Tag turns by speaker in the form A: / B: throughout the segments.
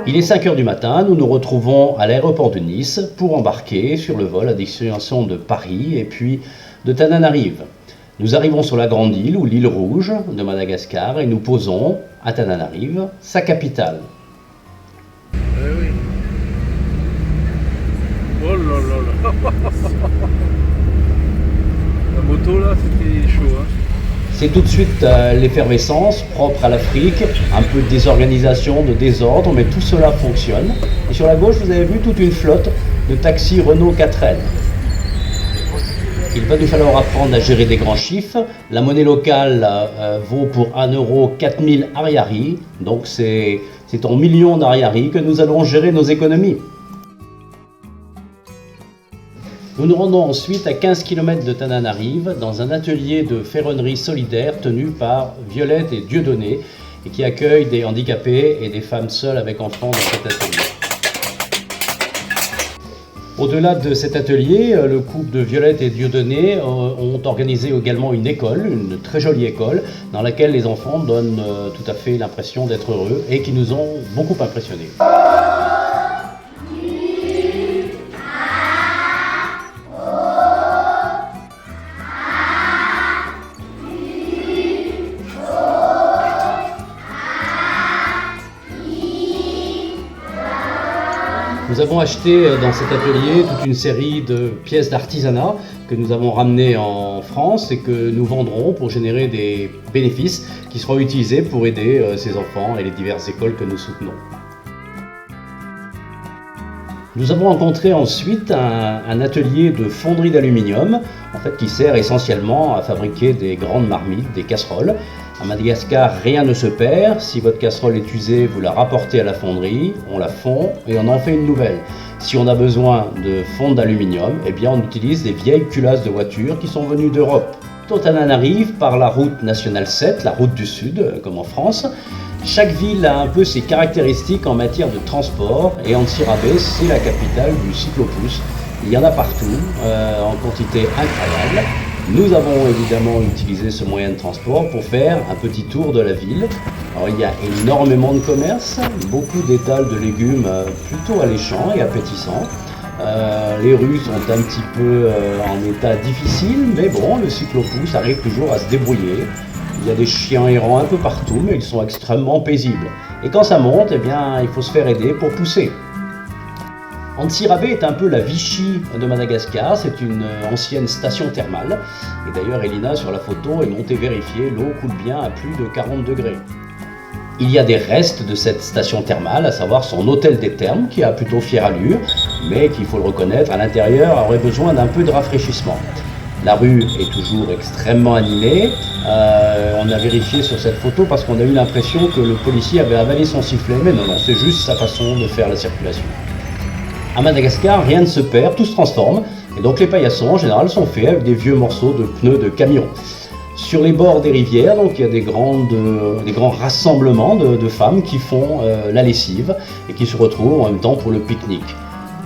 A: Il est 5 heures du matin, nous nous retrouvons à l'aéroport de Nice pour embarquer sur le vol à destination de Paris et puis de Tananarive. Nous arrivons sur la grande île ou l'île Rouge de Madagascar et nous posons à Tananarive, sa capitale.
B: Oui. Oh là là là. La moto là, c'était chaud. Hein.
A: C'est tout de suite l'effervescence propre à l'Afrique, un peu de désorganisation, de désordre, mais tout cela fonctionne. Et sur la gauche, vous avez vu toute une flotte de taxis Renault 4L. Il va nous falloir apprendre à gérer des grands chiffres. La monnaie locale vaut pour 1 euro 4000 ariary, donc c'est en millions d'ariary que nous allons gérer nos économies. Nous nous rendons ensuite à 15 km de Tananarive dans un atelier de ferronnerie solidaire tenu par Violette et Dieudonné et qui accueille des handicapés et des femmes seules avec enfants dans cet atelier. Au-delà de cet atelier, le couple de Violette et Dieudonné ont organisé également une école, une très jolie école, dans laquelle les enfants donnent tout à fait l'impression d'être heureux et qui nous ont beaucoup impressionnés. Nous avons acheté dans cet atelier toute une série de pièces d'artisanat que nous avons ramenées en France et que nous vendrons pour générer des bénéfices qui seront utilisés pour aider ces enfants et les diverses écoles que nous soutenons. Nous avons rencontré ensuite un atelier de fonderie d'aluminium qui sert essentiellement à fabriquer des grandes marmites, des casseroles. À Madagascar, rien ne se perd. Si votre casserole est usée, vous la rapportez à la fonderie, on la fond et on en fait une nouvelle. Si on a besoin de fonte d'aluminium, on utilise des vieilles culasses de voitures qui sont venues d'Europe. Tananarive par la route nationale 7, la route du Sud, comme en France. Chaque ville a un peu ses caractéristiques en matière de transport et Antsirabe, c'est la capitale du cyclopousse. Il y en a partout, en quantité incroyable. Nous avons évidemment utilisé ce moyen de transport pour faire un petit tour de la ville. Alors, il y a énormément de commerces, beaucoup d'étals de légumes plutôt alléchants et appétissants. Les rues sont un petit peu en état difficile, mais bon, le cyclopousse arrive toujours à se débrouiller. Il y a des chiens errants un peu partout, mais ils sont extrêmement paisibles. Et quand ça monte, il faut se faire aider pour pousser. Antsirabe est un peu la Vichy de Madagascar, c'est une ancienne station thermale. Et d'ailleurs, Elina, sur la photo, est montée vérifier, l'eau coule bien à plus de 40 degrés. Il y a des restes de cette station thermale, à savoir son hôtel des thermes, qui a plutôt fière allure, mais qui, il faut le reconnaître, à l'intérieur aurait besoin d'un peu de rafraîchissement. La rue est toujours extrêmement animée. On a vérifié sur cette photo parce qu'on a eu l'impression que le policier avait avalé son sifflet, mais non, c'est juste sa façon de faire la circulation. À Madagascar, rien ne se perd, tout se transforme, et donc les paillassons en général sont faits avec des vieux morceaux de pneus de camion. Sur les bords des rivières, donc, il y a des grands rassemblements de femmes qui font la lessive et qui se retrouvent en même temps pour le pique-nique.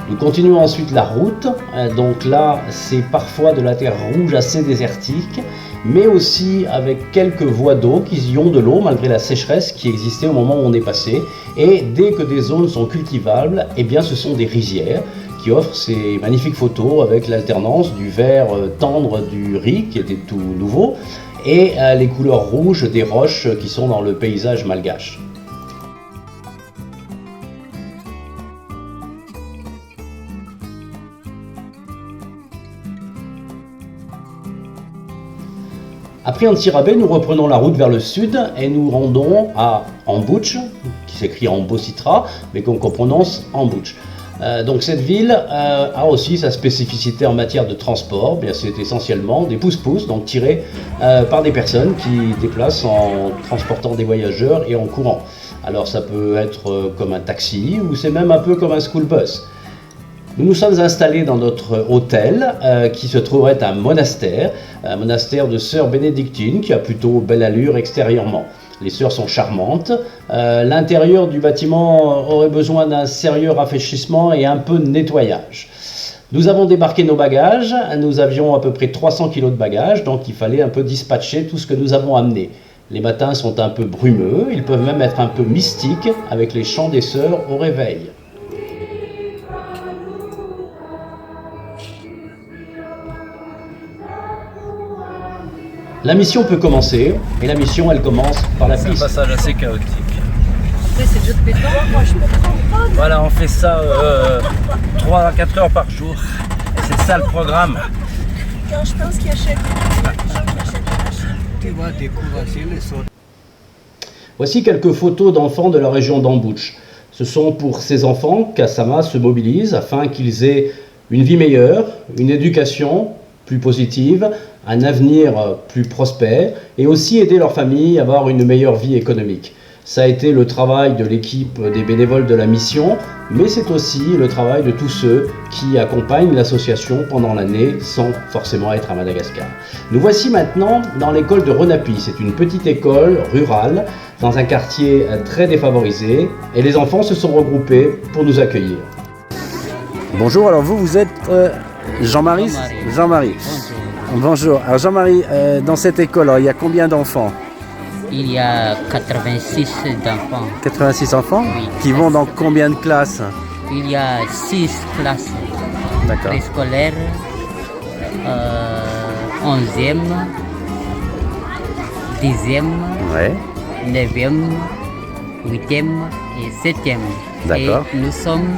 A: Nous continuons ensuite la route, donc là c'est parfois de la terre rouge assez désertique, mais aussi avec quelques voies d'eau qui y ont de l'eau malgré la sécheresse qui existait au moment où on est passé. Et dès que des zones sont cultivables, ce sont des rizières qui offrent ces magnifiques photos avec l'alternance du vert tendre du riz qui était tout nouveau et les couleurs rouges des roches qui sont dans le paysage malgache. Après Antsirabe, nous reprenons la route vers le sud et nous rendons à Ambouch, qui s'écrit Ambositra, mais qu'on prononce Ambouch. Donc cette ville a aussi sa spécificité en matière de transport. C'est essentiellement des pousse-pousse, donc tirés par des personnes qui déplacent en transportant des voyageurs et en courant. Alors ça peut être comme un taxi ou c'est même un peu comme un school bus. Nous nous sommes installés dans notre hôtel qui se trouve être un monastère de sœurs bénédictines qui a plutôt belle allure extérieurement. Les sœurs sont charmantes. L'intérieur du bâtiment aurait besoin d'un sérieux rafraîchissement et un peu de nettoyage. Nous avons débarqué nos bagages. Nous avions à peu près 300 kg de bagages, donc il fallait un peu dispatcher tout ce que nous avons amené. Les matins sont un peu brumeux, ils peuvent même être un peu mystiques avec les chants des sœurs au réveil. La mission peut commencer, et la mission elle commence par la
B: C'est un
A: piste.
B: passage assez chaotique.
C: Après, c'est le jeu de pétanque. Moi, je comprends pas.
B: Voilà, on fait ça 3 à 4 heures par jour. Et c'est ça le programme.
C: Quand je pense qu'il achète des gens qui achètent des machines.
D: Tu vas décourager les autres.
A: Voici quelques photos d'enfants de la région d'Ambouch. Ce sont pour ces enfants qu'Assama se mobilise afin qu'ils aient une vie meilleure, une éducation plus positive, un avenir plus prospère et aussi aider leur famille à avoir une meilleure vie économique. Ça a été le travail de l'équipe des bénévoles de la mission, mais c'est aussi le travail de tous ceux qui accompagnent l'association pendant l'année sans forcément être à Madagascar. Nous voici maintenant dans l'école de Renapi. C'est une petite école rurale dans un quartier très défavorisé et les enfants se sont regroupés pour nous accueillir.
E: Bonjour, alors vous êtes Jean-Marie. Jean-Marie. Bonjour. Alors Jean-Marie, dans cette école, alors, il y a combien d'enfants?
F: Il y a 86 d'enfants.
E: 86 enfants?
F: Oui.
E: Qui vont dans combien de classes?
F: Il y a 6 classes
E: D'accord.
F: préscolaires, 11e, 10e,
E: Ouais.
F: 9e, 8e et 7e.
E: D'accord.
F: Et nous sommes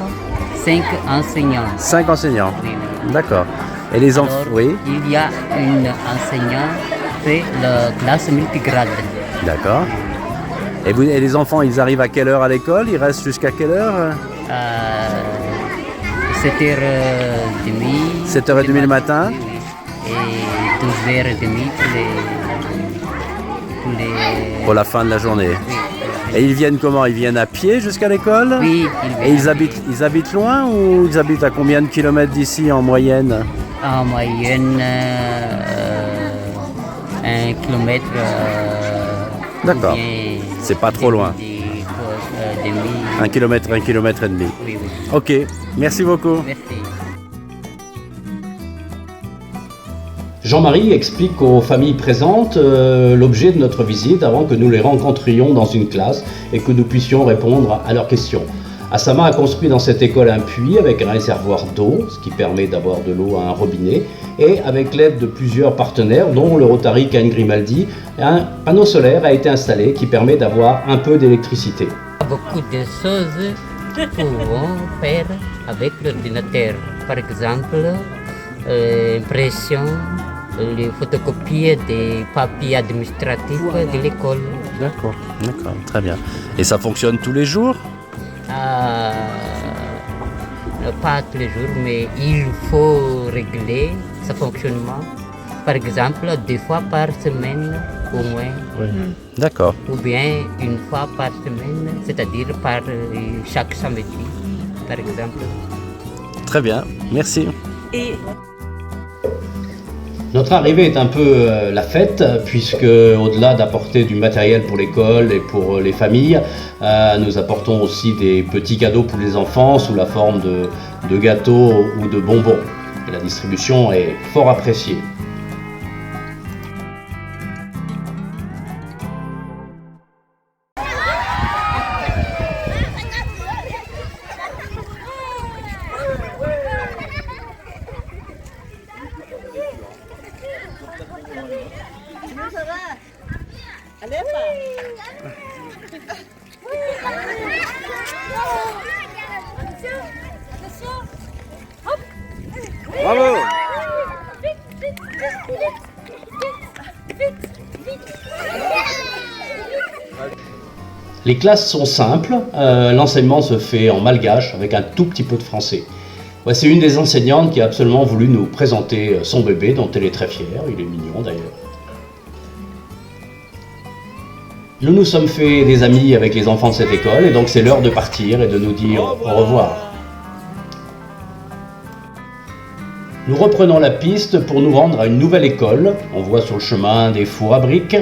F: 5 enseignants.
E: 5 enseignants.
F: Oui, oui.
E: D'accord. Et les enfants?
F: Alors,
E: Oui.
F: il y a une enseignante fait la classe multigrade.
E: D'accord. Et les enfants, ils arrivent à quelle heure à l'école? Ils restent jusqu'à quelle heure?
F: 7h30.
E: 7h30 le matin.
F: Oui, oui. Et 12h30 tous les...
E: Pour la fin de la journée.
F: Oui,
E: Et ils viennent comment? Ils viennent à pied jusqu'à l'école?
F: oui,
E: Et ils habitent loin ou ils habitent à combien de kilomètres d'ici en moyenne?
F: en moyenne 1 kilomètre.
E: D'accord.
F: ou bien
E: C'est pas trop loin.
F: demi.
E: 1 kilomètre, 1 kilomètre et demi.
F: Oui, oui.
E: Ok, merci beaucoup.
F: Merci.
A: Jean-Marie explique aux familles présentes l'objet de notre visite avant que nous les rencontrions dans une classe et que nous puissions répondre à leurs questions. Assama a construit dans cette école un puits avec un réservoir d'eau, ce qui permet d'avoir de l'eau à un robinet, et avec l'aide de plusieurs partenaires, dont le Rotary Cain Grimaldi, un panneau solaire a été installé qui permet d'avoir un peu d'électricité.
F: Beaucoup de choses pouvons faire avec l'ordinateur. Par exemple, impression, les photocopies des papiers administratifs de l'école.
E: D'accord, très bien. Et ça fonctionne tous les jours?
F: Pas tous les jours, mais il faut régler ce fonctionnement. Par exemple, 2 fois par semaine au moins,
E: D'accord.
F: ou bien 1 fois par semaine, c'est-à-dire par chaque samedi, par exemple.
E: Très bien, merci.
C: Et
A: Notre arrivée est un peu la fête, puisque au-delà d'apporter du matériel pour l'école et pour les familles, nous apportons aussi des petits cadeaux pour les enfants sous la forme de gâteaux ou de bonbons. Et la distribution est fort appréciée.
E: Bravo.
A: Les classes sont simples, l'enseignement se fait en malgache avec un tout petit peu de français. Voici une des enseignantes qui a absolument voulu nous présenter son bébé dont elle est très fière, il est mignon d'ailleurs. Nous nous sommes fait des amis avec les enfants de cette école et donc c'est l'heure de partir et de nous dire au revoir. Nous reprenons la piste pour nous rendre à une nouvelle école. On voit sur le chemin des fours à briques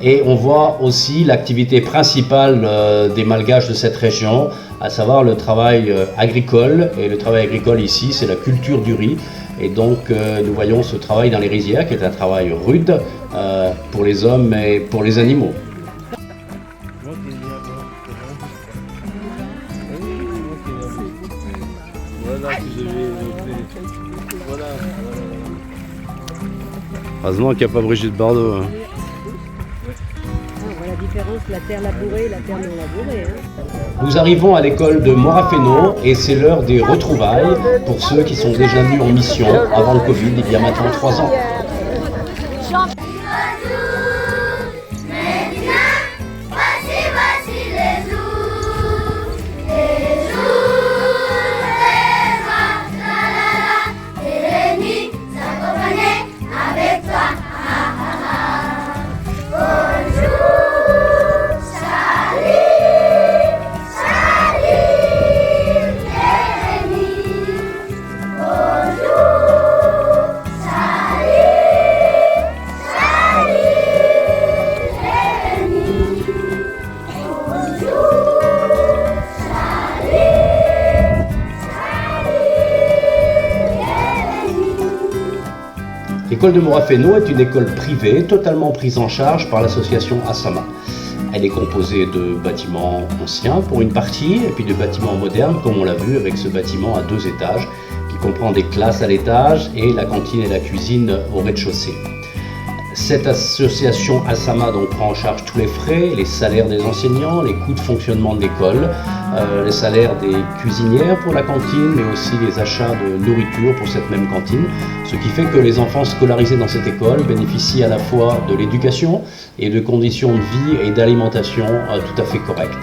A: Et on voit aussi l'activité principale des Malgaches de cette région, à savoir le travail agricole. Et le travail agricole ici, c'est la culture du riz. Et donc nous voyons ce travail dans les rizières qui est un travail rude pour les hommes et pour les animaux.
E: Heureusement qu'il n'y a pas Brigitte Bardot. Hein.
G: On voit la différence, la terre labourée et la terre non labourée.
A: Nous arrivons à l'école de Morafeno et c'est l'heure des retrouvailles pour ceux qui sont déjà venus en mission avant le Covid, il y a maintenant 3 ans. L'école de Morafeno est une école privée totalement prise en charge par l'association Asama. Elle est composée de bâtiments anciens pour une partie et puis de bâtiments modernes comme on l'a vu avec ce bâtiment à 2 étages qui comprend des classes à l'étage et la cantine et la cuisine au rez-de-chaussée. Cette association Asama donc prend en charge tous les frais, les salaires des enseignants, les coûts de fonctionnement de l'école, les salaires des cuisinières pour la cantine, mais aussi les achats de nourriture pour cette même cantine, ce qui fait que les enfants scolarisés dans cette école bénéficient à la fois de l'éducation et de conditions de vie et d'alimentation tout à fait correctes.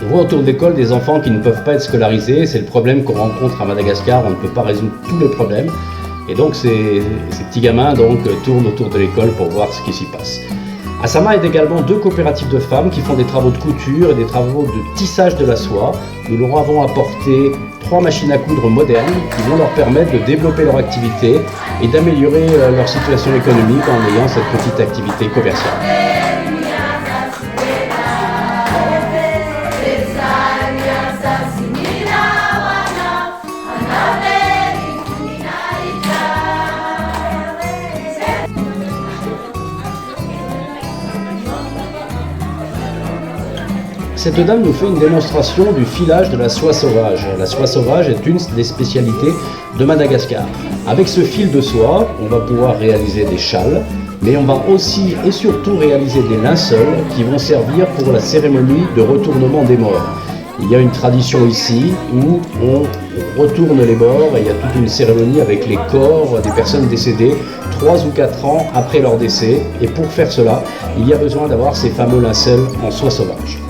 A: On voit autour de l'école des enfants qui ne peuvent pas être scolarisés, c'est le problème qu'on rencontre à Madagascar, on ne peut pas résoudre tous les problèmes. Et donc ces petits gamins tournent autour de l'école pour voir ce qui s'y passe. Asama est également 2 coopératives de femmes qui font des travaux de couture et des travaux de tissage de la soie. Nous leur avons apporté 3 machines à coudre modernes qui vont leur permettre de développer leur activité et d'améliorer leur situation économique en ayant cette petite activité commerciale. Cette dame nous fait une démonstration du filage de la soie sauvage. La soie sauvage est une des spécialités de Madagascar. Avec ce fil de soie, on va pouvoir réaliser des châles, mais on va aussi et surtout réaliser des linceuls qui vont servir pour la cérémonie de retournement des morts. Il y a une tradition ici où on retourne les morts et il y a toute une cérémonie avec les corps des personnes décédées 3 ou 4 ans après leur décès. Et pour faire cela, il y a besoin d'avoir ces fameux linceuls en soie sauvage.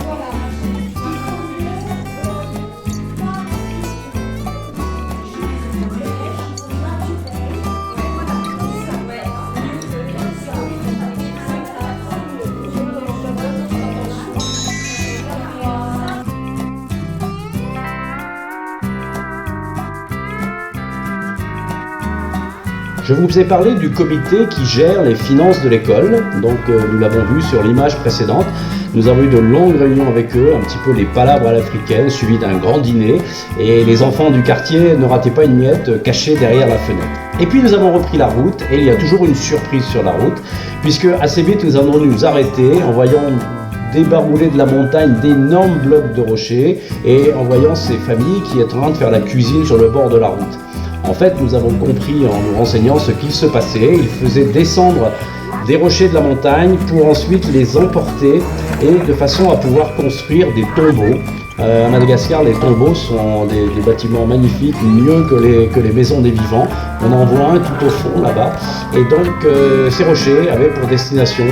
A: Je vous ai parlé du comité qui gère les finances de l'école, donc nous l'avons vu sur l'image précédente. Nous avons eu de longues réunions avec eux, un petit peu les palabres à l'africaine, suivies d'un grand dîner, et les enfants du quartier ne rataient pas une miette cachée derrière la fenêtre. Et puis nous avons repris la route, et il y a toujours une surprise sur la route, puisque assez vite nous allons nous arrêter en voyant débarrouler de la montagne d'énormes blocs de rochers, et en voyant ces familles qui étaient en train de faire la cuisine sur le bord de la route. En fait, nous avons compris en nous renseignant ce qu'il se passait. Ils faisaient descendre des rochers de la montagne pour ensuite les emporter et de façon à pouvoir construire des tombeaux. À Madagascar, les tombeaux sont des bâtiments magnifiques, mieux que les maisons des vivants. On en voit un tout au fond là-bas. Et donc, ces rochers avaient pour destination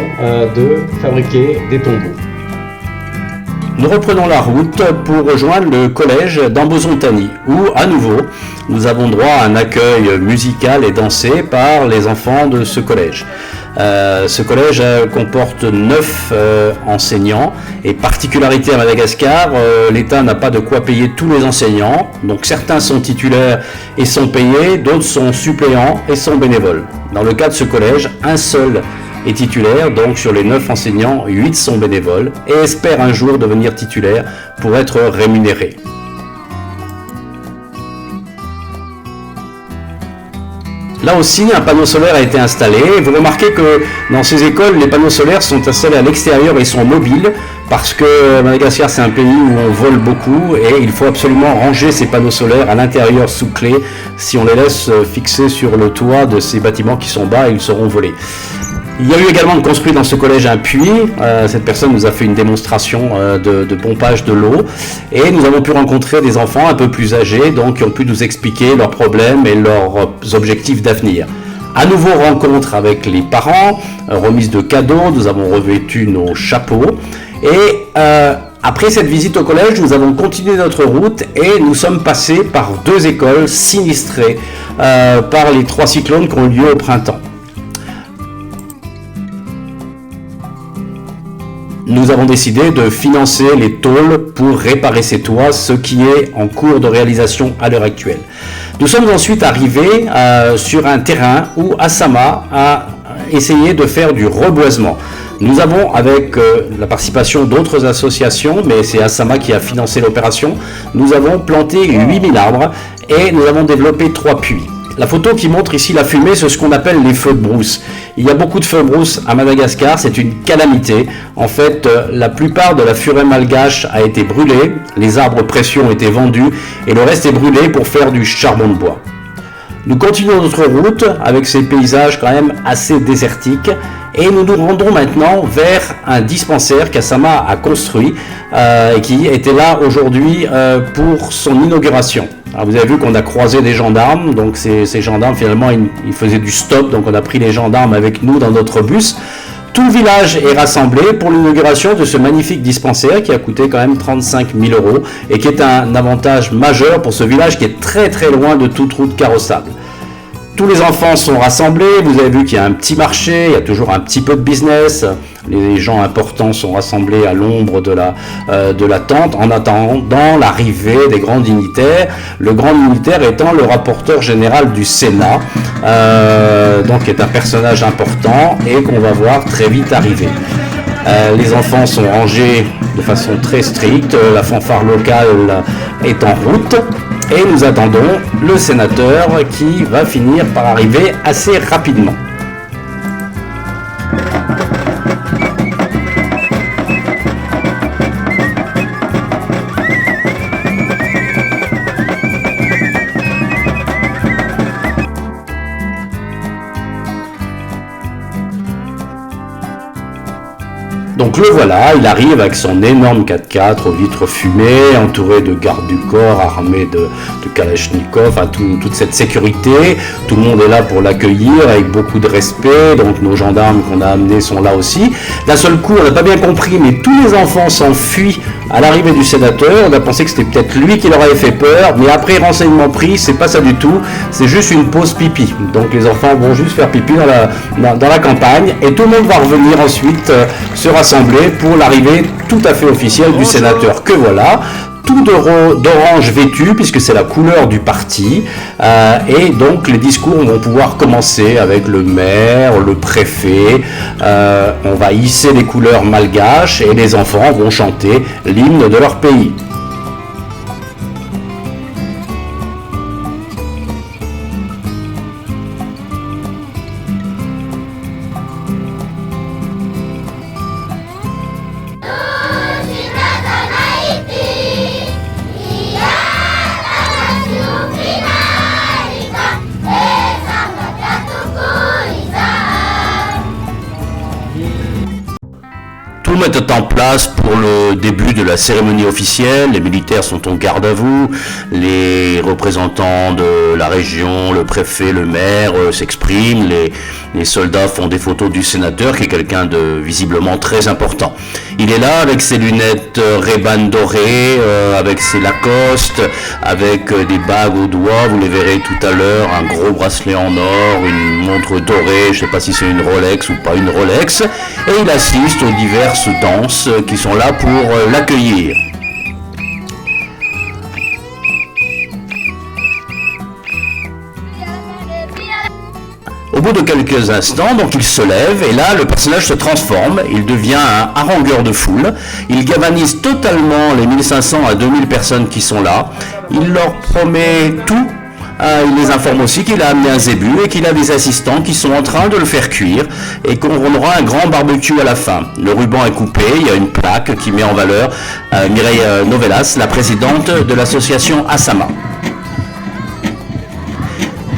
A: de fabriquer des tombeaux. Nous reprenons la route pour rejoindre le collège d'Ambozontany, où, à nouveau, nous avons droit à un accueil musical et dansé par les enfants de ce collège. Ce collège comporte 9 enseignants et particularité à Madagascar, l'État n'a pas de quoi payer tous les enseignants, donc certains sont titulaires et sont payés, d'autres sont suppléants et sont bénévoles. Dans le cas de ce collège, un seul est titulaire, donc sur les 9 enseignants, 8 sont bénévoles et espèrent un jour devenir titulaires pour être rémunérés. Là aussi, un panneau solaire a été installé. Vous remarquez que dans ces écoles, les panneaux solaires sont installés à l'extérieur et sont mobiles parce que Madagascar, c'est un pays où on vole beaucoup et il faut absolument ranger ces panneaux solaires à l'intérieur sous clé. Si on les laisse fixer sur le toit de ces bâtiments qui sont bas, ils seront volés. Il y a eu également de construit dans ce collège un puits. Cette personne nous a fait une démonstration de pompage de l'eau et nous avons pu rencontrer des enfants un peu plus âgés, donc qui ont pu nous expliquer leurs problèmes et leurs objectifs d'avenir. À nouveau rencontre avec les parents, remise de cadeaux, nous avons revêtu nos chapeaux et après cette visite au collège, nous avons continué notre route et nous sommes passés par 2 écoles sinistrées par les 3 cyclones qui ont eu lieu au printemps. Nous avons décidé de financer les tôles pour réparer ces toits, ce qui est en cours de réalisation à l'heure actuelle. Nous sommes ensuite arrivés sur un terrain où Asama a essayé de faire du reboisement. Nous avons, avec la participation d'autres associations, mais c'est Asama qui a financé l'opération, nous avons planté 8000 arbres et nous avons développé 3 puits. La photo qui montre ici la fumée, c'est ce qu'on appelle les feux de brousse. Il y a beaucoup de feux de brousse à Madagascar, c'est une calamité. En fait, la plupart de la forêt malgache a été brûlée, les arbres précieux ont été vendus et le reste est brûlé pour faire du charbon de bois. Nous continuons notre route avec ces paysages quand même assez désertiques et nous nous rendons maintenant vers un dispensaire qu'Asama a construit et qui était là aujourd'hui pour son inauguration. Alors vous avez vu qu'on a croisé des gendarmes, donc ces gendarmes finalement ils faisaient du stop, donc on a pris les gendarmes avec nous dans notre bus. Tout le village est rassemblé pour l'inauguration de ce magnifique dispensaire qui a coûté quand même 35 000 € et qui est un avantage majeur pour ce village qui est très très loin de toute route carrossable. Tous les enfants sont rassemblés, vous avez vu qu'il y a un petit marché, il y a toujours un petit peu de business. Les gens importants sont rassemblés à l'ombre de la tente en attendant l'arrivée des grands dignitaires. Le grand dignitaire étant le rapporteur général du Sénat, donc qui est un personnage important et qu'on va voir très vite arriver. Les enfants sont rangés de façon très stricte, la fanfare locale est en route et nous attendons le sénateur qui va finir par arriver assez rapidement. Donc le voilà, il arrive avec son énorme 4x4 aux vitres fumées, entouré de gardes du corps, armés de Kalachnikov, toute cette sécurité. Tout le monde est là pour l'accueillir avec beaucoup de respect, donc nos gendarmes qu'on a amenés sont là aussi. D'un seul coup, on n'a pas bien compris, mais tous les enfants s'enfuient à l'arrivée du sénateur. On a pensé que c'était peut-être lui qui leur avait fait peur, mais après renseignement pris, c'est pas ça du tout, c'est juste une pause pipi. Donc les enfants vont juste faire pipi dans la campagne et tout le monde va revenir ensuite se rassembler pour l'arrivée tout à fait officielle du sénateur. Que voilà, tout d'orange vêtu puisque c'est la couleur du parti et donc les discours vont pouvoir commencer avec le maire, le préfet, on va hisser les couleurs malgaches et les enfants vont chanter l'hymne de leur pays. Tout met en place pour le début de la cérémonie officielle. Les militaires sont en garde à vous, les représentants de la région, le préfet, le maire s'expriment, Les soldats font des photos du sénateur, qui est quelqu'un de visiblement très important. Il est là avec ses lunettes Ray-Ban dorées, avec ses Lacoste, avec des bagues aux doigts, vous les verrez tout à l'heure, un gros bracelet en or, une montre dorée, je ne sais pas si c'est une Rolex ou pas une Rolex, et il assiste aux diverses danses qui sont là pour l'accueillir. Au bout de quelques instants, donc il se lève et là le personnage se transforme, il devient un harangueur de foule, il galvanise totalement les 1500 à 2000 personnes qui sont là, il leur promet tout, il les informe aussi qu'il a amené un zébu et qu'il a des assistants qui sont en train de le faire cuire et qu'on aura un grand barbecue à la fin. Le ruban est coupé, il y a une plaque qui met en valeur Mireille Novelas, la présidente de l'association Asama.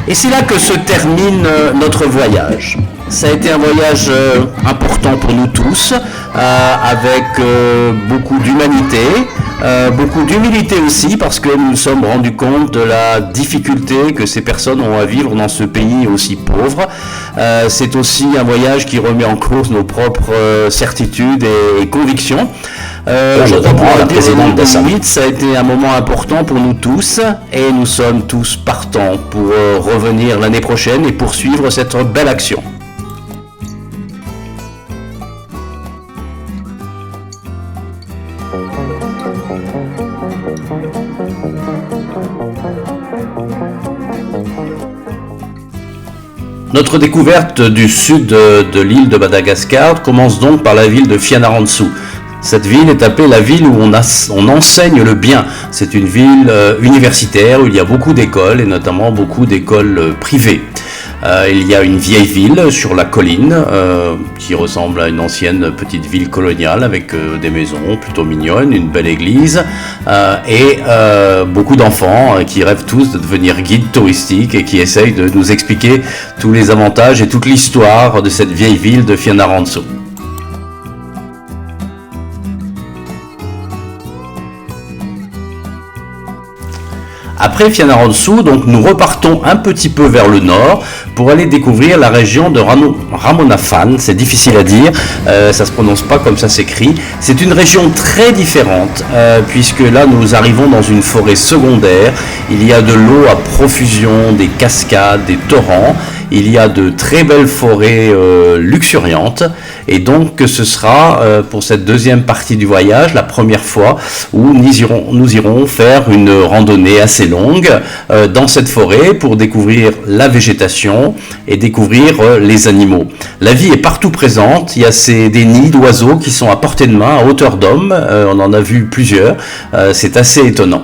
A: Et c'est là que se termine notre voyage. Ça a été un voyage important pour nous tous, avec beaucoup d'humanité, beaucoup d'humilité aussi, parce que nous nous sommes rendus compte de la difficulté que ces personnes ont à vivre dans ce pays aussi pauvre. C'est aussi un voyage qui remet en cause nos propres certitudes et convictions. Je crois pour la présidente d'Assama, ça a été un moment important pour nous tous et nous sommes tous partants pour revenir l'année prochaine et poursuivre cette belle action. Notre découverte du sud de l'île de Madagascar commence donc par la ville de Fianarantsoa. Cette ville est appelée la ville où on enseigne le bien. C'est une ville universitaire où il y a beaucoup d'écoles et notamment beaucoup d'écoles privées. Il y a une vieille ville sur la colline qui ressemble à une ancienne petite ville coloniale avec des maisons plutôt mignonnes, une belle église et beaucoup d'enfants qui rêvent tous de devenir guides touristiques et qui essayent de nous expliquer tous les avantages et toute l'histoire de cette vieille ville de Fianarantsoa. Après Fianarantsoa, donc nous repartons un petit peu vers le nord pour aller découvrir la région de Ramonafan. C'est difficile à dire, ça se prononce pas comme ça s'écrit. C'est une région très différente puisque là nous arrivons dans une forêt secondaire. Il y a de l'eau à profusion, des cascades, des torrents. Il y a de très belles forêts luxuriantes et donc ce sera pour cette deuxième partie du voyage la première fois où nous irons faire une randonnée assez longue dans cette forêt pour découvrir la végétation et découvrir les animaux. La vie est partout présente, il y a des nids d'oiseaux qui sont à portée de main, à hauteur d'homme, on en a vu plusieurs, c'est assez étonnant.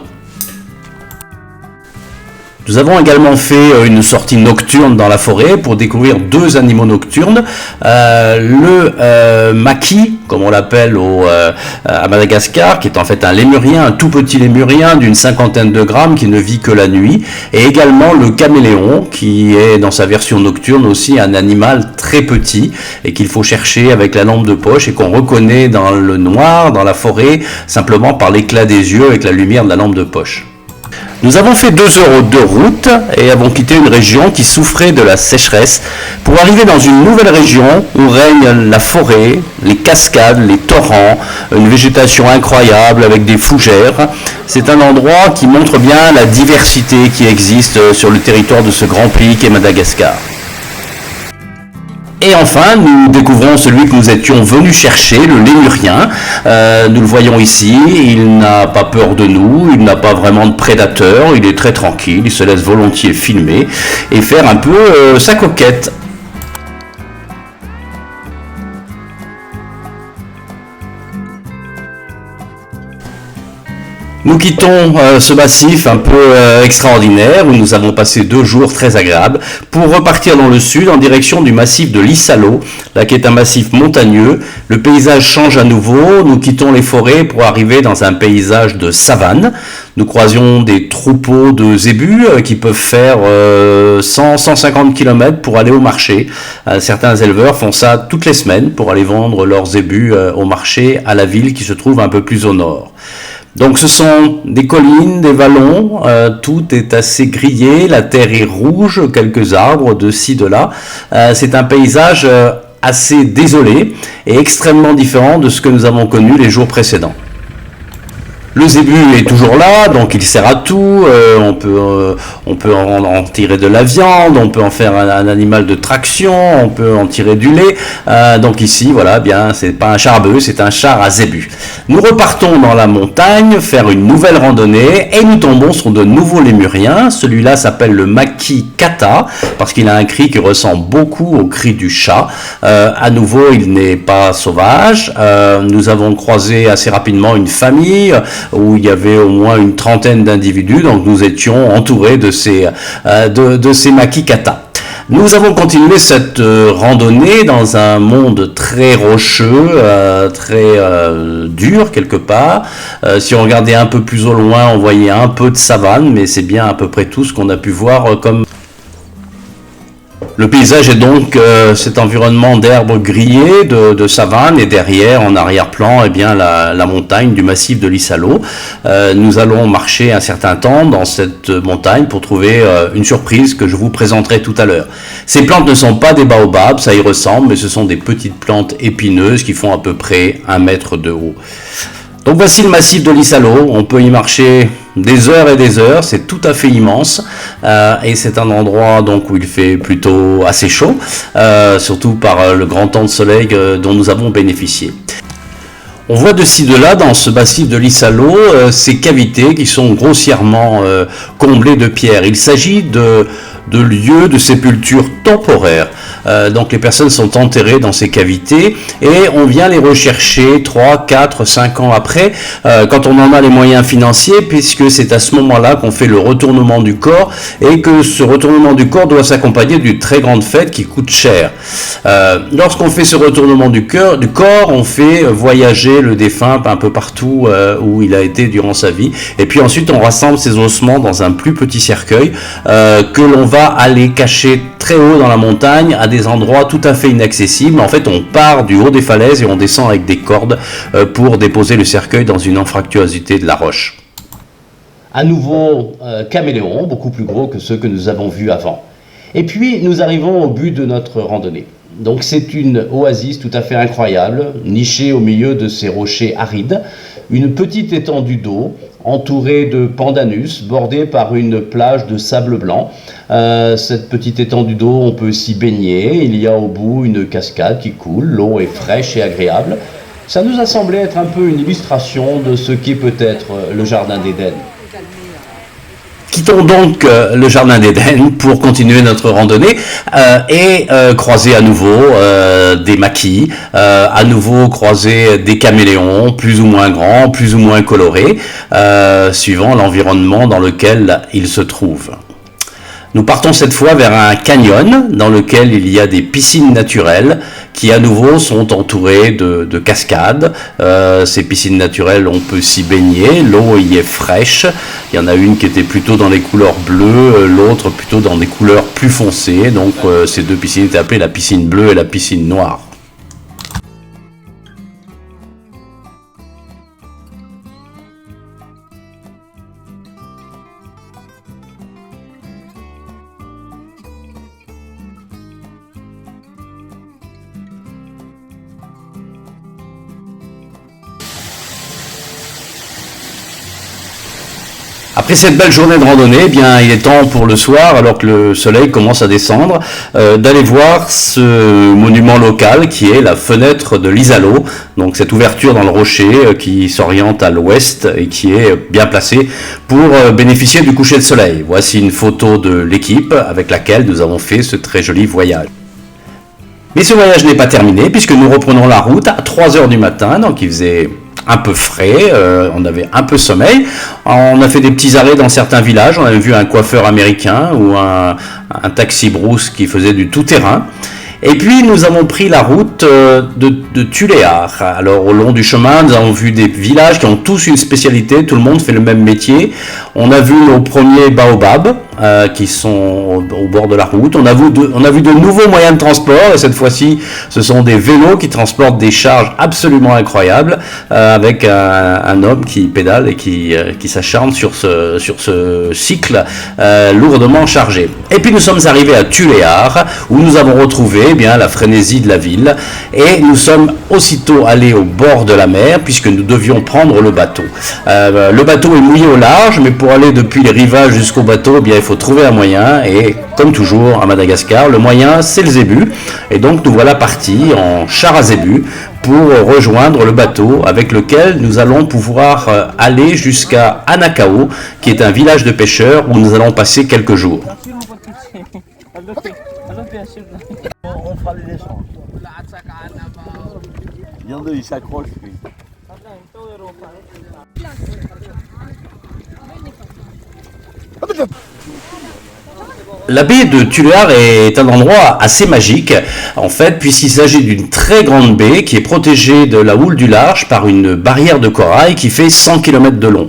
A: Nous avons également fait une sortie nocturne dans la forêt pour découvrir deux animaux nocturnes. Le maki, comme on l'appelle à Madagascar, qui est en fait un lémurien, un tout petit lémurien d'une 50aine de grammes qui ne vit que la nuit. Et également le caméléon, qui est dans sa version nocturne aussi un animal très petit et qu'il faut chercher avec la lampe de poche et qu'on reconnaît dans le noir, dans la forêt, simplement par l'éclat des yeux avec la lumière de la lampe de poche. Nous avons fait 2 heures de route et avons quitté une région qui souffrait de la sécheresse pour arriver dans une nouvelle région où règne la forêt, les cascades, les torrents, une végétation incroyable avec des fougères. C'est un endroit qui montre bien la diversité qui existe sur le territoire de ce grand pays qu'est Madagascar. Et enfin, nous découvrons celui que nous étions venus chercher, le lémurien. Nous le voyons ici, il n'a pas peur de nous, il n'a pas vraiment de prédateur, il est très tranquille, il se laisse volontiers filmer et faire un peu sa coquette. Nous quittons ce massif un peu extraordinaire où nous avons passé 2 jours très agréables pour repartir dans le sud en direction du massif de l'Issalo, là qui est un massif montagneux. Le paysage change à nouveau, nous quittons les forêts pour arriver dans un paysage de savane. Nous croisions des troupeaux de zébus qui peuvent faire 100-150 km pour aller au marché. Certains éleveurs font ça toutes les semaines pour aller vendre leurs zébus au marché à la ville qui se trouve un peu plus au nord.
E: Donc ce sont des collines, des vallons, tout est assez grillé, la terre est rouge, quelques arbres de ci, de là. C'est un paysage assez désolé et extrêmement différent de ce que nous avons connu les jours précédents. Le zébu est toujours là, donc il sert à tout, on peut en tirer de la viande, on peut en faire un animal de traction, on peut en tirer du lait, donc ici, voilà, bien, c'est pas un char à bœuf, c'est un char à zébu. Nous repartons dans la montagne, faire une nouvelle randonnée, et nous tombons sur de nouveaux lémuriens. Celui-là s'appelle le Maki Kata, parce qu'il a un cri qui ressemble beaucoup au cri du chat. À nouveau, il n'est pas sauvage. Nous avons croisé assez rapidement une famille, où il y avait au moins une trentaine d'individus, donc nous étions entourés de ces Maki Kata. Nous avons continué cette randonnée dans un monde très rocheux, très dur quelque part. Si on regardait un peu plus au loin, on voyait un peu de savane, mais c'est bien à peu près tout ce qu'on a pu voir comme... Le paysage est donc cet environnement d'herbes grillées, de savane, et derrière, en arrière-plan, eh bien, la montagne du massif de l'Isalo. Nous allons marcher un certain temps dans cette montagne pour trouver une surprise que je vous présenterai tout à l'heure. Ces plantes ne sont pas des baobabs, ça y ressemble, mais ce sont des petites plantes épineuses qui font à peu près 1 mètre de haut. Donc voici le massif de l'Isalo, on peut y marcher des heures et des heures, c'est tout à fait immense, et c'est un endroit donc où il fait plutôt assez chaud, surtout par le grand temps de soleil dont nous avons bénéficié. On voit de ci de là dans ce massif de l'Isalo ces cavités qui sont grossièrement comblées de pierres. Il s'agit de lieux de sépulture temporaires. Donc les personnes sont enterrées dans ces cavités et on vient les rechercher 3, 4, 5 ans après quand on en a les moyens financiers, puisque c'est à ce moment-là qu'on fait le retournement du corps et que ce retournement du corps doit s'accompagner d'une très grande fête qui coûte cher. Lorsqu'on fait ce retournement du corps, on fait voyager le défunt un peu partout où il a été durant sa vie, et puis ensuite on rassemble ses ossements dans un plus petit cercueil que l'on va aller cacher très haut dans la montagne à des endroits tout à fait inaccessibles. En fait, on part du haut des falaises et on descend avec des cordes pour déposer le cercueil dans une anfractuosité de la roche.
A: À nouveau, caméléon, beaucoup plus gros que ceux que nous avons vus avant. Et puis, nous arrivons au but de notre randonnée. Donc, c'est une oasis tout à fait incroyable, nichée au milieu de ces rochers arides, une petite étendue d'eau, entourée de pandanus, bordée par une plage de sable blanc. Cette petite étendue d'eau, on peut s'y baigner. Il y a au bout une cascade qui coule, l'eau est fraîche et agréable. Ça nous a semblé être un peu une illustration de ce qu'est peut-être le Jardin d'Éden.
E: Quittons donc le Jardin d'Éden pour continuer notre randonnée et croiser à nouveau des maquis, à nouveau croiser des caméléons plus ou moins grands, plus ou moins colorés, suivant l'environnement dans lequel ils se trouvent. Nous partons cette fois vers un canyon dans lequel il y a des piscines naturelles qui à nouveau sont entourées de cascades. Ces piscines naturelles, on peut s'y baigner, l'eau y est fraîche. Il y en a une qui était plutôt dans les couleurs bleues, l'autre plutôt dans des couleurs plus foncées. Donc ces deux piscines étaient appelées la piscine bleue et la piscine noire. Après cette belle journée de randonnée, eh bien, il est temps pour le soir, alors que le soleil commence à descendre, d'aller voir ce monument local qui est la fenêtre de l'Isalo, donc cette ouverture dans le rocher qui s'oriente à l'ouest et qui est bien placée pour bénéficier du coucher de soleil. Voici une photo de l'équipe avec laquelle nous avons fait ce très joli voyage. Mais ce voyage n'est pas terminé puisque nous reprenons la route à 3 heures du matin, donc il faisait un peu frais, on avait un peu sommeil. On a fait des petits arrêts dans certains villages, on avait vu un coiffeur américain ou un taxi brousse qui faisait du tout-terrain. Et puis nous avons pris la route de Tuléar. Alors au long du chemin, nous avons vu des villages qui ont tous une spécialité, tout le monde fait le même métier. On a vu nos premiers baobabs, qui sont au bord de la route. On a vu de nouveaux moyens de transport, et cette fois-ci, ce sont des vélos qui transportent des charges absolument incroyables, avec un homme qui pédale et qui s'acharne sur ce cycle lourdement chargé. Et puis nous sommes arrivés à Tuléar, où nous avons retrouvé eh bien la frénésie de la ville, et nous sommes aussitôt allés au bord de la mer, puisque nous devions prendre le bateau. Le bateau est mouillé au large, mais pour aller depuis les rivages jusqu'au bateau, eh bien, il faut trouver un moyen, et comme toujours à Madagascar, le moyen c'est le zébu, et donc nous voilà partis en char à zébu pour rejoindre le bateau avec lequel nous allons pouvoir aller jusqu'à Anakao, qui est un village de pêcheurs où nous allons passer quelques jours.
B: On fera les échanges. Il y en a, il s'accroche.
E: La baie de Tuléar est un endroit assez magique, en fait, puisqu'il s'agit d'une très grande baie qui est protégée de la houle du large par une barrière de corail qui fait 100 km de long.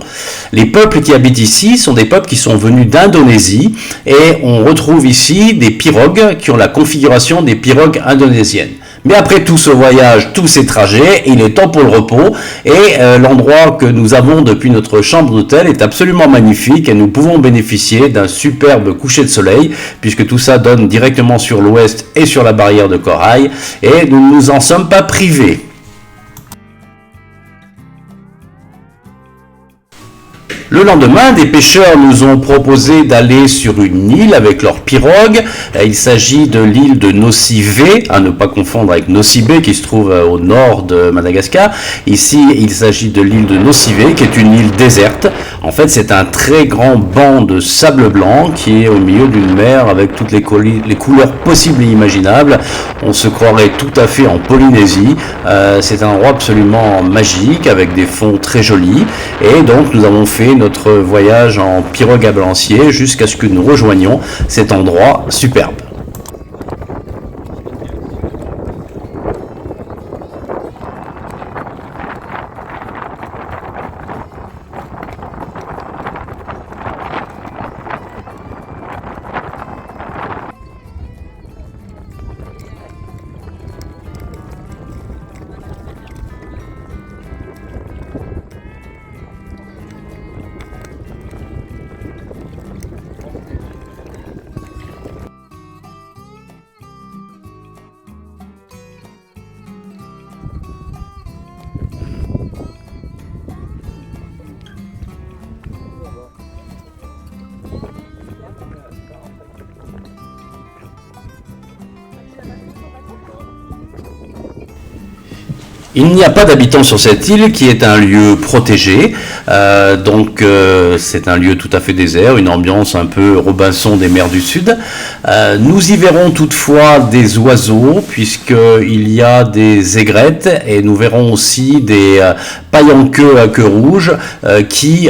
E: Les peuples qui habitent ici sont des peuples qui sont venus d'Indonésie, et on retrouve ici des pirogues qui ont la configuration des pirogues indonésiennes. Mais après tout ce voyage, tous ces trajets, il est temps pour le repos, et l'endroit que nous avons depuis notre chambre d'hôtel est absolument magnifique, et nous pouvons bénéficier d'un superbe coucher de soleil, puisque tout ça donne directement sur l'ouest et sur la barrière de corail, et nous ne nous en sommes pas privés. Le lendemain, des pêcheurs nous ont proposé d'aller sur une île avec leur pirogue. Il s'agit de l'île de Nocivé, à ne pas confondre avec Nocibé qui se trouve au nord de Madagascar. Ici, il s'agit de l'île de Nocivé, qui est une île déserte. En fait, c'est un très grand banc de sable blanc qui est au milieu d'une mer avec toutes les couleurs possibles et imaginables. On se croirait tout à fait en Polynésie. C'est un endroit absolument magique avec des fonds très jolis. Et donc, nous avons fait notre voyage en pirogue à balancier jusqu'à ce que nous rejoignions cet endroit superbe. Il n'y a pas d'habitants sur cette île qui est un lieu protégé, donc c'est un lieu tout à fait désert, une ambiance un peu Robinson des mers du Sud. Nous y verrons toutefois des oiseaux puisqu'il y a des aigrettes et nous verrons aussi des pailles-en-queue à queue rouge qui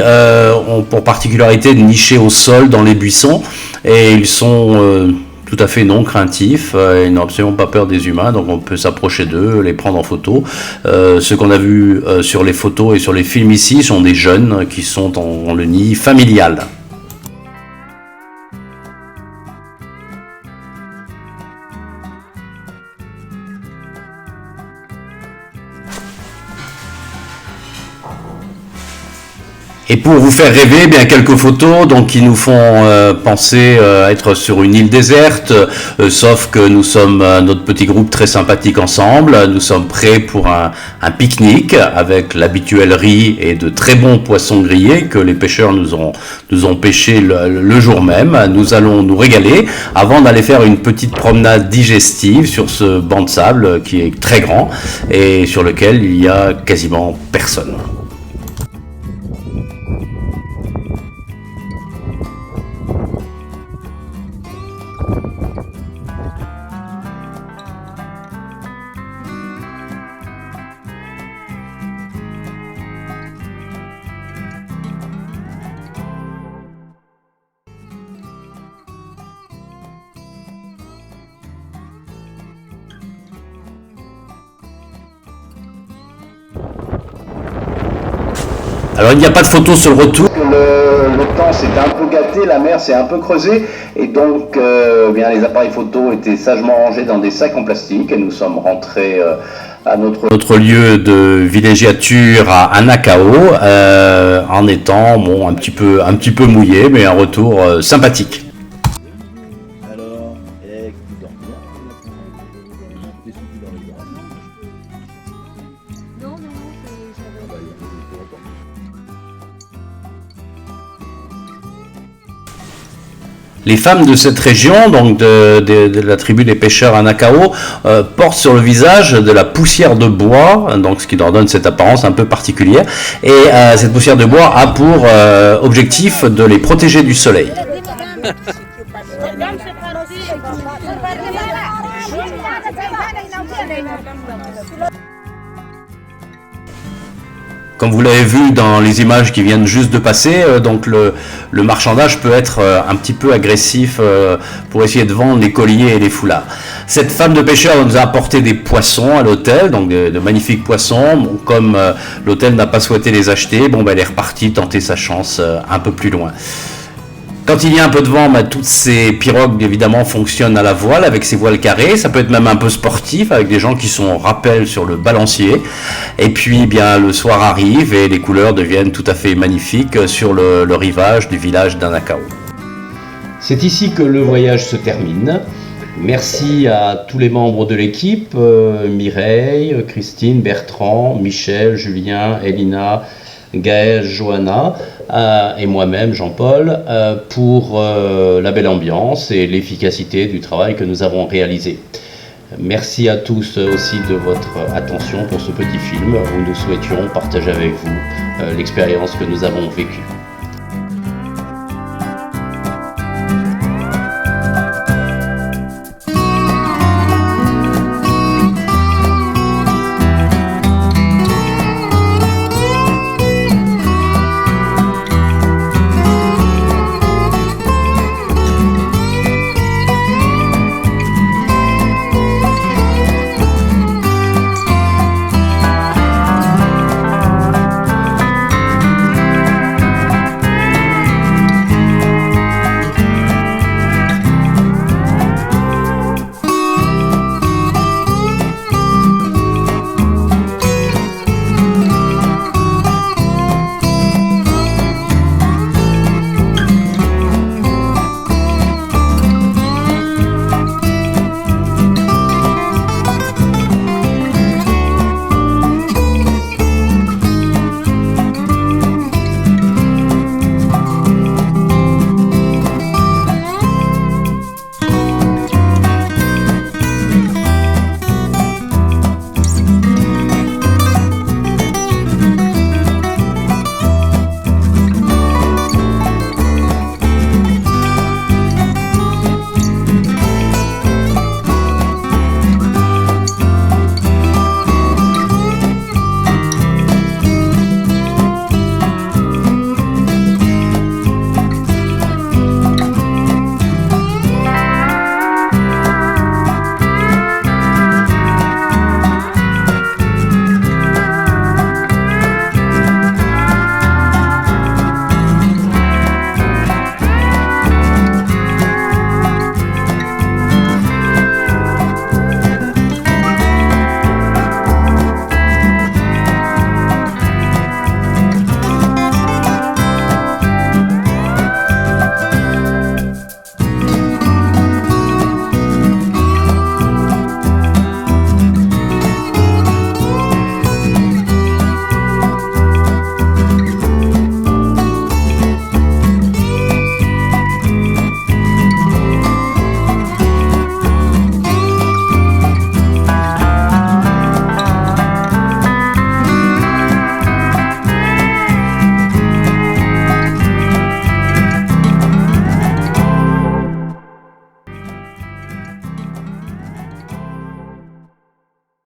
E: ont pour particularité de nicher au sol dans les buissons et ils sont tout à fait non craintifs, ils n'ont absolument pas peur des humains, donc on peut s'approcher d'eux, les prendre en photo. Ce qu'on a vu sur les photos et sur les films ici sont des jeunes qui sont dans le nid familial. Et pour vous faire rêver, eh bien quelques photos donc qui nous font penser être sur une île déserte, sauf que nous sommes notre petit groupe très sympathique ensemble. Nous sommes prêts pour un pique-nique avec l'habituel riz et de très bons poissons grillés que les pêcheurs nous ont pêchés le jour même. Nous allons nous régaler avant d'aller faire une petite promenade digestive sur ce banc de sable qui est très grand et sur lequel il y a quasiment personne. Alors il n'y a pas de photo sur le retour.
A: le temps s'était un peu gâté, la mer s'est un peu creusée et donc bien, les appareils photo étaient sagement rangés dans des sacs en plastique et nous sommes rentrés à notre
E: lieu de villégiature à Anacao en étant bon, un petit peu mouillé, mais un retour sympathique.
H: Alors, et tu dors bien? Qu'est-ce que tu dors les gars?
G: Non, non, non, ça
H: Ah
G: va.
H: bah, il faut longtemps.
E: Les femmes de cette région, donc de la tribu des pêcheurs Anacao, portent sur le visage de la poussière de bois, donc ce qui leur donne cette apparence un peu particulière. Et cette poussière de bois a pour objectif de les protéger du soleil. Comme vous l'avez vu dans les images qui viennent juste de passer, donc le marchandage peut être un petit peu agressif pour essayer de vendre les colliers et les foulards. Cette femme de pêcheur nous a apporté des poissons à l'hôtel, donc de magnifiques poissons. Bon, comme l'hôtel n'a pas souhaité les acheter, bon, ben, elle est repartie tenter sa chance un peu plus loin. Quand il y a un peu de vent, toutes ces pirogues évidemment fonctionnent à la voile avec ces voiles carrées. Ça peut être même un peu sportif avec des gens qui sont rappels sur le balancier. Et puis bien le soir arrive et les couleurs deviennent tout à fait magnifiques sur le rivage du village d'Anacao.
A: C'est ici que le voyage se termine. Merci à tous les membres de l'équipe, Mireille, Christine, Bertrand, Michel, Julien, Elina, Gaël, Johanna et moi-même, Jean-Paul, pour la belle ambiance et l'efficacité du travail que nous avons réalisé. Merci à tous aussi de votre attention pour ce petit film où nous souhaitions partager avec vous l'expérience que nous avons vécue.